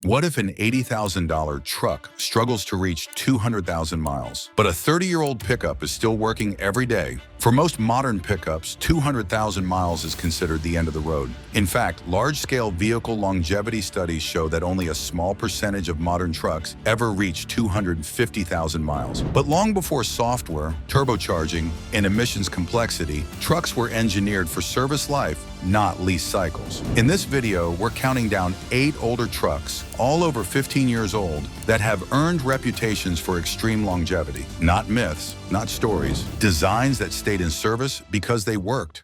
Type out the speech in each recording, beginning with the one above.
What if an $80,000 truck struggles to reach 200,000 miles, but a 30-year-old pickup is still working every day? For most modern pickups, 200,000 miles is considered the end of the road. In fact, large-scale vehicle longevity studies show that only a small percentage of modern trucks ever reach 250,000 miles. But long before software, turbocharging, and emissions complexity, trucks were engineered for service life, not lease cycles. In this video, we're counting down 8 older trucks, all over 15 years old, that have earned reputations for extreme longevity. Not myths, not stories, designs that stayed in service because they worked.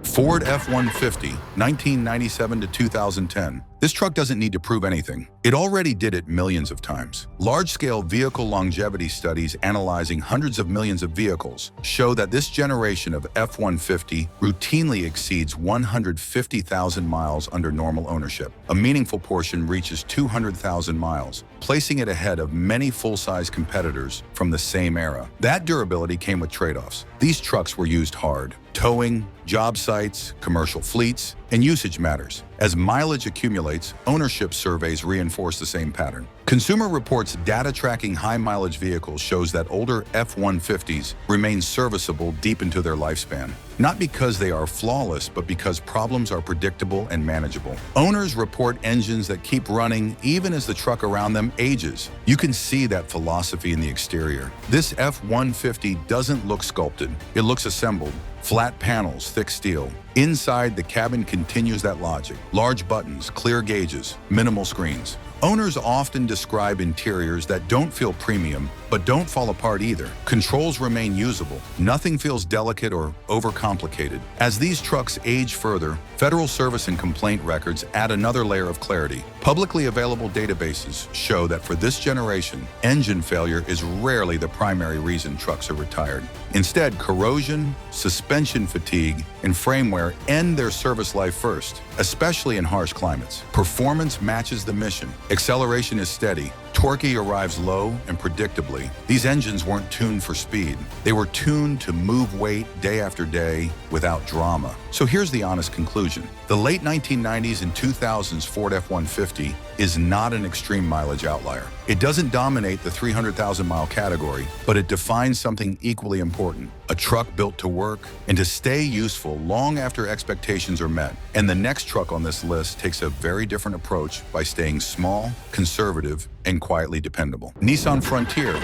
Ford F-150, 1997 to 2010. This truck doesn't need to prove anything. It already did it millions of times. Large-scale vehicle longevity studies analyzing hundreds of millions of vehicles show that this generation of F-150 routinely exceeds 150,000 miles under normal ownership. A meaningful portion reaches 200,000 miles, placing it ahead of many full-size competitors from the same era. That durability came with trade-offs. These trucks were used hard. Towing, job sites, commercial fleets, and usage matters. As mileage accumulates, ownership surveys reinforce the same pattern. Consumer Reports data tracking high-mileage vehicles shows that older F-150s remain serviceable deep into their lifespan. Not because they are flawless, but because problems are predictable and manageable. Owners report engines that keep running even as the truck around them ages. You can see that philosophy in the exterior. This F-150 doesn't look sculpted. It looks assembled. Flat panels, thick steel. Inside, the cabin continues that logic. Large buttons, clear gauges, minimal screens. Owners often describe interiors that don't feel premium, but don't fall apart either. Controls remain usable. Nothing feels delicate or overcomplicated. As these trucks age further, federal service and complaint records add another layer of clarity. Publicly available databases show that for this generation, engine failure is rarely the primary reason trucks are retired. Instead, corrosion, suspension fatigue, and frame wear end their service life first, especially in harsh climates. Performance matches the mission. Acceleration is steady. Torque arrives low and predictably. These engines weren't tuned for speed. They were tuned to move weight day after day without drama. So here's the honest conclusion. The late 1990s and 2000s Ford F-150 is not an extreme mileage outlier. It doesn't dominate the 300,000-mile category, but it defines something equally important: a truck built to work and to stay useful long after expectations are met. And the next truck on this list takes a very different approach by staying small, conservative, and quietly dependable. Nissan Frontier,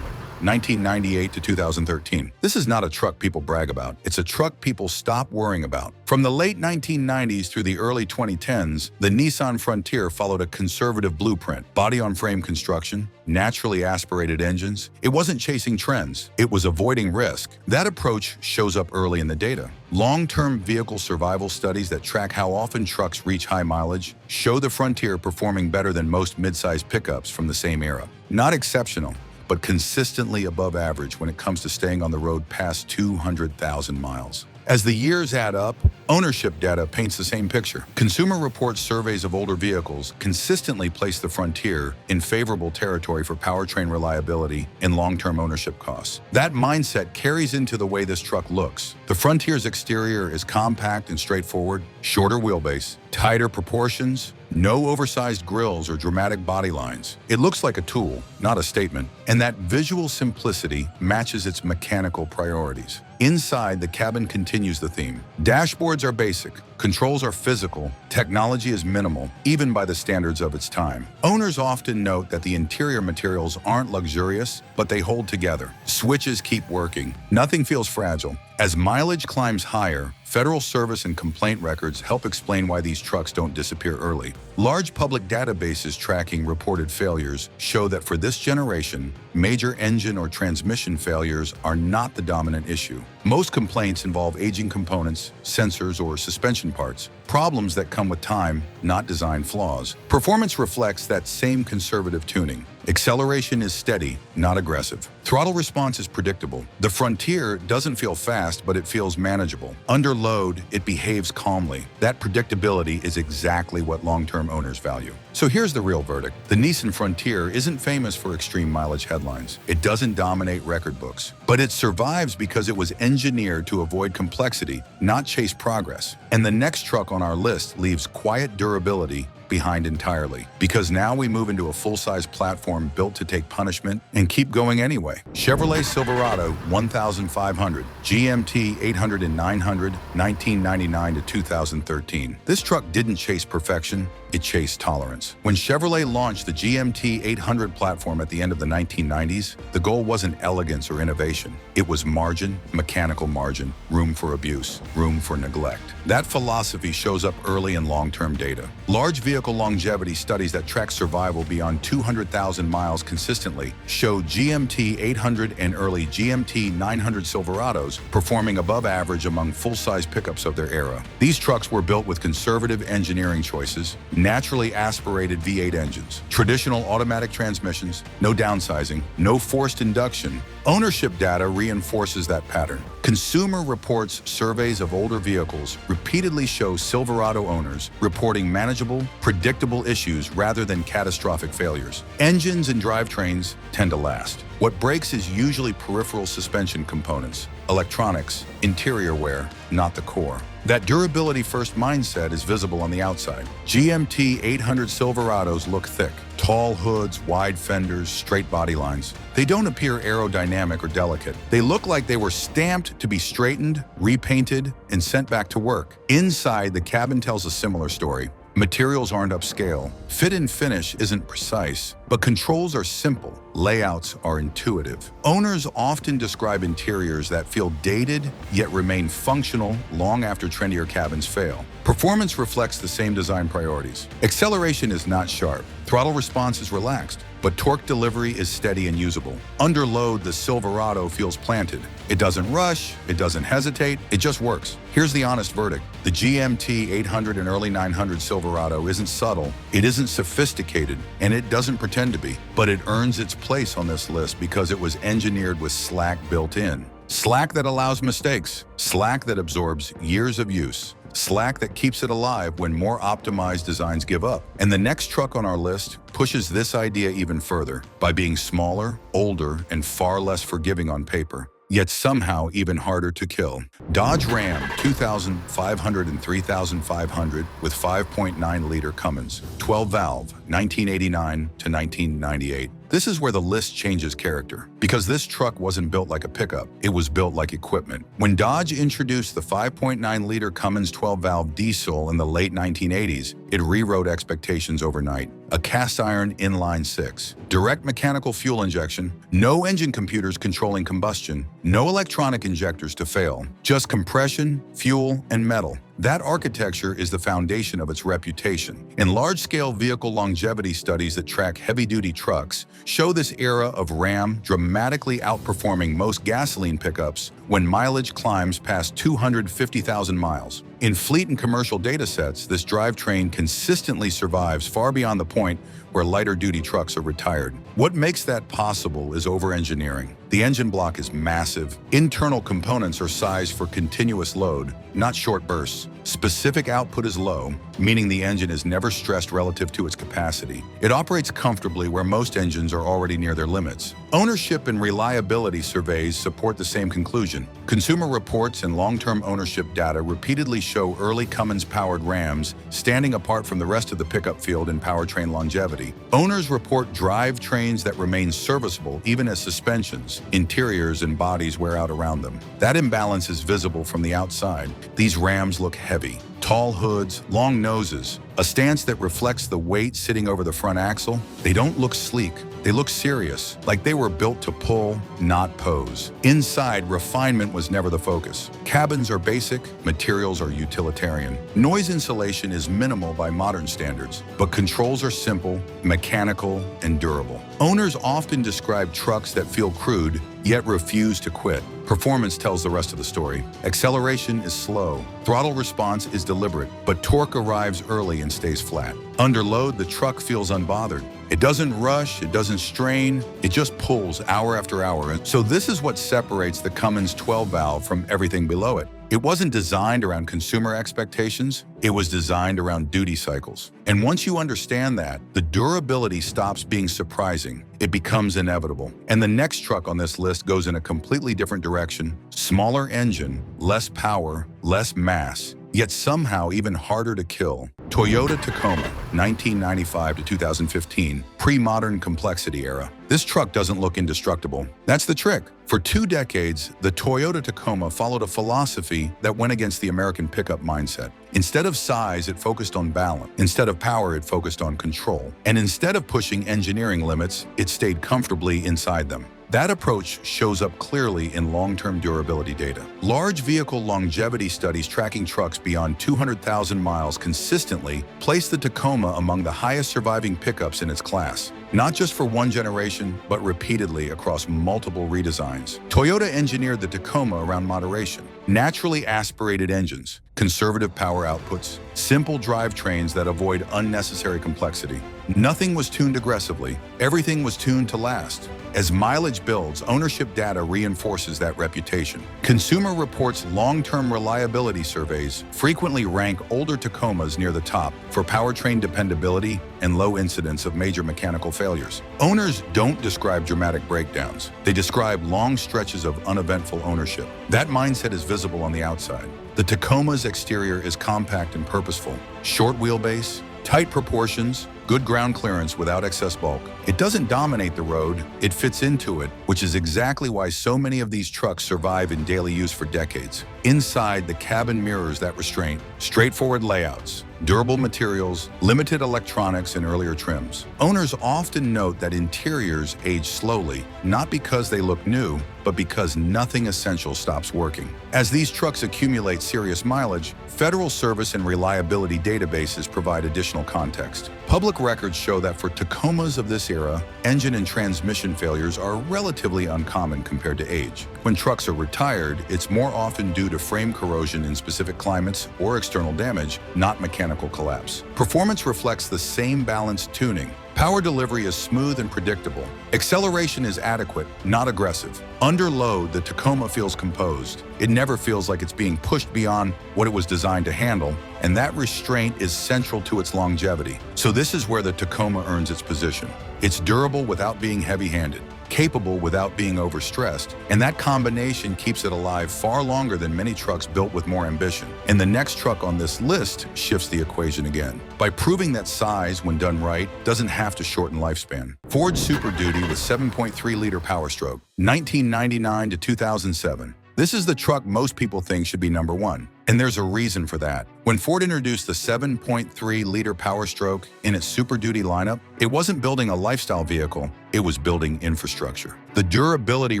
1998 to 2013. This is not a truck people brag about. It's a truck people stop worrying about. From the late 1990s through the early 2010s, the Nissan Frontier followed a conservative blueprint. Body-on-frame construction, naturally aspirated engines. It wasn't chasing trends. It was avoiding risk. That approach shows up early in the data. Long-term vehicle survival studies that track how often trucks reach high mileage show the Frontier performing better than most mid-sized pickups from the same era. Not exceptional, but consistently above average when it comes to staying on the road past 200,000 miles. As the years add up, ownership data paints the same picture. Consumer Reports surveys of older vehicles consistently place the Frontier in favorable territory for powertrain reliability and long-term ownership costs. That mindset carries into the way this truck looks. The Frontier's exterior is compact and straightforward, shorter wheelbase, tighter proportions, no oversized grills or dramatic body lines. It looks like a tool, not a statement, and that visual simplicity matches its mechanical priorities. Inside, the cabin continues the theme. Dashboards are basic, controls are physical, technology is minimal, even by the standards of its time. Owners often note that the interior materials aren't luxurious, but they hold together. Switches keep working. Nothing feels fragile. As mileage climbs higher, federal service and complaint records help explain why these trucks don't disappear early. Large public databases tracking reported failures show that for this generation, major engine or transmission failures are not the dominant issue. Most complaints involve aging components, sensors, or suspension parts, problems that come with time, not design flaws. Performance reflects that same conservative tuning. Acceleration is steady, not aggressive. Throttle response is predictable. The Frontier doesn't feel fast, but it feels manageable. Under load, it behaves calmly. That predictability is exactly what long-term owners value. So here's the real verdict. The Nissan Frontier isn't famous for extreme mileage headlines. It doesn't dominate record books. But it survives because it was engineered to avoid complexity, not chase progress. And the next truck on our list leaves quiet durability behind entirely, because now we move into a full-size platform built to take punishment and keep going anyway. Chevrolet Silverado 1500, GMT 800 and 900, 1999 to 2013. This truck didn't chase perfection, it chased tolerance. When Chevrolet launched the GMT 800 platform at the end of the 1990s, the goal wasn't elegance or innovation. It was margin, mechanical margin, room for abuse, room for neglect. That philosophy shows up early in long-term data. Large vehicle longevity studies that track survival beyond 200,000 miles consistently show GMT 800 and early GMT 900 Silverados performing above average among full-size pickups of their era. These trucks were built with conservative engineering choices, naturally aspirated V8 engines, traditional automatic transmissions, no downsizing, no forced induction. Ownership data reinforces that pattern. Consumer Reports surveys of older vehicles repeatedly show Silverado owners reporting manageable, predictable issues rather than catastrophic failures. Engines and drivetrains tend to last. What breaks is usually peripheral suspension components, electronics, interior wear, not the core. That durability-first mindset is visible on the outside. GMT 800 Silverados look thick. Tall hoods, wide fenders, straight body lines. They don't appear aerodynamic or delicate. They look like they were stamped to be straightened, repainted, and sent back to work. Inside, the cabin tells a similar story. Materials aren't upscale. Fit and finish isn't precise, but controls are simple. Layouts are intuitive. Owners often describe interiors that feel dated yet remain functional long after trendier cabins fail. Performance reflects the same design priorities. Acceleration is not sharp. Throttle response is relaxed, but torque delivery is steady and usable. Under load, the Silverado feels planted. It doesn't rush, it doesn't hesitate, it just works. Here's the honest verdict. The GMT 800 and early 900 Silverado isn't subtle, it isn't sophisticated, and it doesn't pretend to be. But it earns its place on this list because it was engineered with slack built in. Slack that allows mistakes, slack that absorbs years of use, slack that keeps it alive when more optimized designs give up. And the next truck on our list pushes this idea even further by being smaller, older, and far less forgiving on paper, yet somehow even harder to kill. Dodge Ram 2500 and 3500 with 5.9-liter Cummins, 12-valve, 1989 to 1998. This is where the list changes character, because this truck wasn't built like a pickup, it was built like equipment. When Dodge introduced the 5.9-liter Cummins 12-valve diesel in the late 1980s, it rewrote expectations overnight. A cast-iron inline-six, direct mechanical fuel injection, no engine computers controlling combustion, no electronic injectors to fail, just compression, fuel, and metal. That architecture is the foundation of its reputation. And large-scale vehicle longevity studies that track heavy-duty trucks show this era of Ram dramatically outperforming most gasoline pickups when mileage climbs past 250,000 miles. In fleet and commercial datasets, this drivetrain consistently survives far beyond the point where lighter-duty trucks are retired. What makes that possible is over-engineering. The engine block is massive. Internal components are sized for continuous load, not short bursts. Specific output is low, meaning the engine is never stressed relative to its capacity. It operates comfortably where most engines are already near their limits. Ownership and reliability surveys support the same conclusion. Consumer Reports and long-term ownership data repeatedly show early Cummins-powered Rams standing apart from the rest of the pickup field in powertrain longevity. Owners report drivetrains that remain serviceable even as suspensions, interiors, and bodies wear out around them. That imbalance is visible from the outside. These Rams look heavy. Tall hoods, long noses, a stance that reflects the weight sitting over the front axle. They don't look sleek. They look serious, like they were built to pull, not pose. Inside, refinement was never the focus. Cabins are basic, materials are utilitarian. Noise insulation is minimal by modern standards, but controls are simple, mechanical, and durable. Owners often describe trucks that feel crude yet refuse to quit. Performance tells the rest of the story. Acceleration is slow. Throttle response is deliberate, but torque arrives early and stays flat. Under load, the truck feels unbothered. It doesn't rush, it doesn't strain, it just pulls hour after hour. And so this is what separates the Cummins 12-valve from everything below it. It wasn't designed around consumer expectations, it was designed around duty cycles. And once you understand that, the durability stops being surprising. It becomes inevitable. And the next truck on this list goes in a completely different direction. Smaller engine, less power, less mass, yet somehow even harder to kill. Toyota Tacoma, 1995 to 2015, pre-modern complexity era. This truck doesn't look indestructible. That's the trick. For 2 decades, the Toyota Tacoma followed a philosophy that went against the American pickup mindset. Instead of size, it focused on balance. Instead of power, it focused on control. And instead of pushing engineering limits, it stayed comfortably inside them. That approach shows up clearly in long-term durability data. Large vehicle longevity studies tracking trucks beyond 200,000 miles consistently place the Tacoma among the highest surviving pickups in its class. Not just for one generation, but repeatedly across multiple redesigns. Toyota engineered the Tacoma around moderation. Naturally aspirated engines, conservative power outputs, simple drivetrains that avoid unnecessary complexity. Nothing was tuned aggressively. Everything was tuned to last. As mileage builds, ownership data reinforces that reputation. Consumer Reports' long-term reliability surveys frequently rank older Tacomas near the top for powertrain dependability and low incidence of major mechanical failures. Owners don't describe dramatic breakdowns. They describe long stretches of uneventful ownership. That mindset is visible on the outside. The Tacoma's exterior is compact and purposeful. Short wheelbase, tight proportions, good ground clearance without excess bulk. It doesn't dominate the road, it fits into it, which is exactly why so many of these trucks survive in daily use for decades. Inside, the cabin mirrors that restraint. Straightforward layouts, durable materials, limited electronics, and earlier trims. Owners often note that interiors age slowly, not because they look new, but because nothing essential stops working. As these trucks accumulate serious mileage, federal service and reliability databases provide additional context. Public records show that for Tacomas of this era, engine and transmission failures are relatively uncommon compared to age. When trucks are retired, it's more often due to frame corrosion in specific climates or external damage, not mechanical collapse. Performance reflects the same balanced tuning. Power delivery is smooth and predictable. Acceleration is adequate, not aggressive. Under load, the Tacoma feels composed. It never feels like it's being pushed beyond what it was designed to handle, and that restraint is central to its longevity. So this is where the Tacoma earns its position. It's durable without being heavy-handed, capable without being overstressed, and that combination keeps it alive far longer than many trucks built with more ambition. And the next truck on this list shifts the equation again, by proving that size, when done right, doesn't have to shorten lifespan. Ford Super Duty with 7.3-liter Power Stroke, 1999 to 2007. This is the truck most people think should be number one. And there's a reason for that. When Ford introduced the 7.3-liter Power Stroke in its Super Duty lineup, it wasn't building a lifestyle vehicle, it was building infrastructure. The durability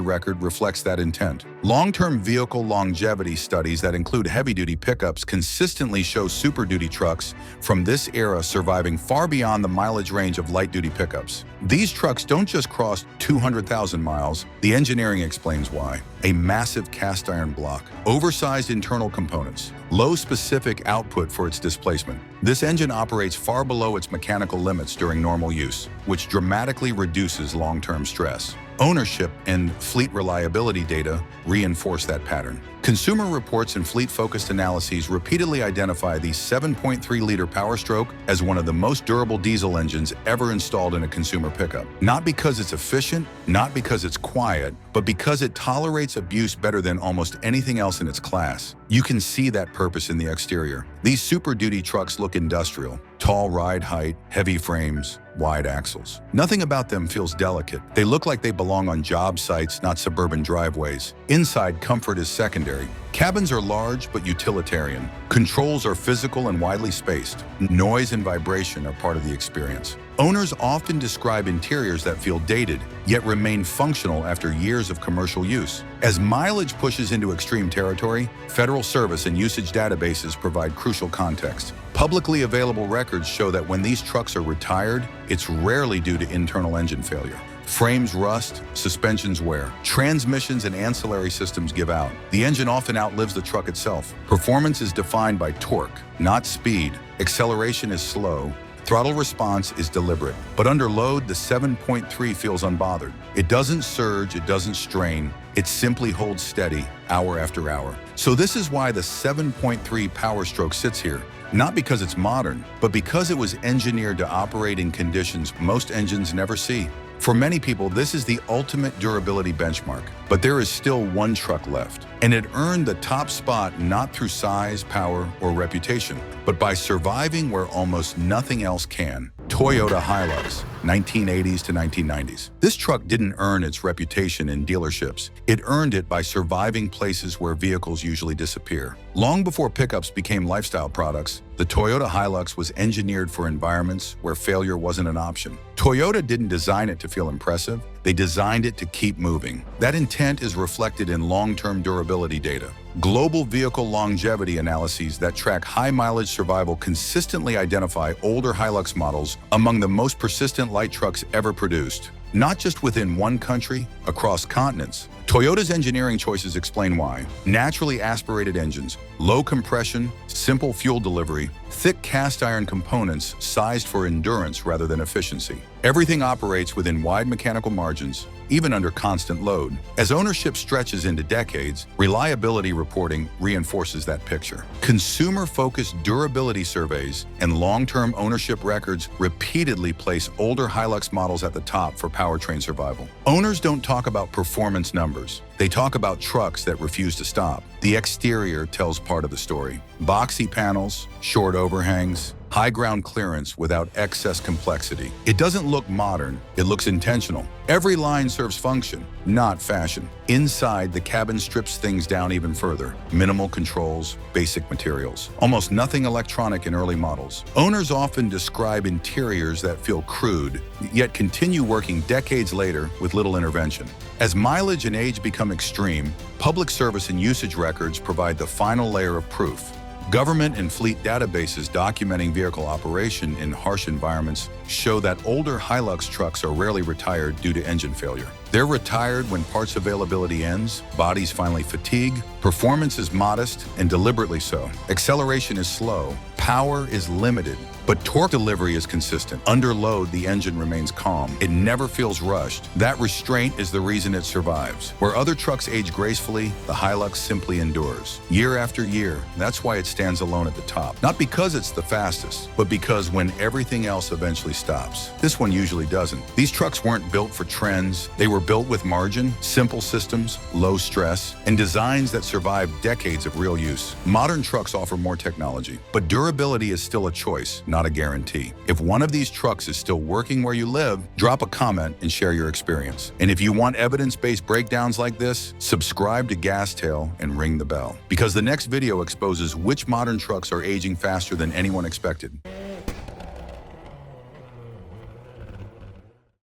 record reflects that intent. Long-term vehicle longevity studies that include heavy-duty pickups consistently show Super Duty trucks from this era surviving far beyond the mileage range of light-duty pickups. These trucks don't just cross 200,000 miles, the engineering explains why. A massive cast iron block, oversized internal components, low specific output for its displacement. This engine operates far below its mechanical limits during normal use, which dramatically reduces long-term stress. Ownership and fleet reliability data reinforce that pattern. Consumer Reports and fleet-focused analyses repeatedly identify the 7.3-liter Power Stroke as one of the most durable diesel engines ever installed in a consumer pickup. Not because it's efficient, not because it's quiet, but because it tolerates abuse better than almost anything else in its class. You can see that purpose in the exterior. These Super Duty trucks look industrial. Tall ride height, heavy frames, wide axles. Nothing about them feels delicate. They look like they belong on job sites, not suburban driveways. Inside, comfort is secondary. Cabins are large but utilitarian. Controls are physical and widely spaced. Noise and vibration are part of the experience. Owners often describe interiors that feel dated, yet remain functional after years of commercial use. As mileage pushes into extreme territory, federal service and usage databases provide crucial context. Publicly available records show that when these trucks are retired, it's rarely due to internal engine failure. Frames rust, suspensions wear, transmissions and ancillary systems give out. The engine often outlives the truck itself. Performance is defined by torque, not speed. Acceleration is slow. Throttle response is deliberate. But under load, the 7.3 feels unbothered. It doesn't surge, it doesn't strain. It simply holds steady, hour after hour. So this is why the 7.3 Power Stroke sits here. Not because it's modern, but because it was engineered to operate in conditions most engines never see. For many people, this is the ultimate durability benchmark. But there is still one truck left. And it earned the top spot not through size, power, or reputation, but by surviving where almost nothing else can. Toyota Hilux, 1980s to 1990s. This truck didn't earn its reputation in dealerships. It earned it by surviving places where vehicles usually disappear. Long before pickups became lifestyle products, the Toyota Hilux was engineered for environments where failure wasn't an option. Toyota didn't design it to feel impressive. They designed it to keep moving. That intent is reflected in long-term durability data. Global vehicle longevity analyses that track high-mileage survival consistently identify older Hilux models among the most persistent light trucks ever produced. Not just within one country, across continents. Toyota's engineering choices explain why. Naturally aspirated engines, low compression, simple fuel delivery, thick cast iron components sized for endurance rather than efficiency. Everything operates within wide mechanical margins, even under constant load. As ownership stretches into decades, reliability reporting reinforces that picture. Consumer-focused durability surveys and long-term ownership records repeatedly place older Hilux models at the top for powertrain survival. Owners don't talk about performance numbers. They talk about trucks that refuse to stop. The exterior tells part of the story. Boxy panels, short overhangs, high ground clearance without excess complexity. It doesn't look modern, it looks intentional. Every line serves function, not fashion. Inside, the cabin strips things down even further. Minimal controls, basic materials. Almost nothing electronic in early models. Owners often describe interiors that feel crude, yet continue working decades later with little intervention. As mileage and age become extreme, public service and usage records provide the final layer of proof. Government and fleet databases documenting vehicle operation in harsh environments show that older Hilux trucks are rarely retired due to engine failure. They're retired when parts availability ends, bodies finally fatigue, performance is modest and deliberately so. Acceleration is slow, power is limited, but torque delivery is consistent. Under load, the engine remains calm. It never feels rushed. That restraint is the reason it survives. Where other trucks age gracefully, the Hilux simply endures. Year after year, that's why it stands alone at the top. Not because it's the fastest, but because when everything else eventually stops. This one usually doesn't. These trucks weren't built for trends. They were built with margin, simple systems, low stress, and designs that survive decades of real use. Modern trucks offer more technology, but durability is still a choice, not a guarantee. If one of these trucks is still working where you live, drop a comment and share your experience. And if you want evidence-based breakdowns like this, subscribe to Gastail and ring the bell. Because the next video exposes which modern trucks are aging faster than anyone expected.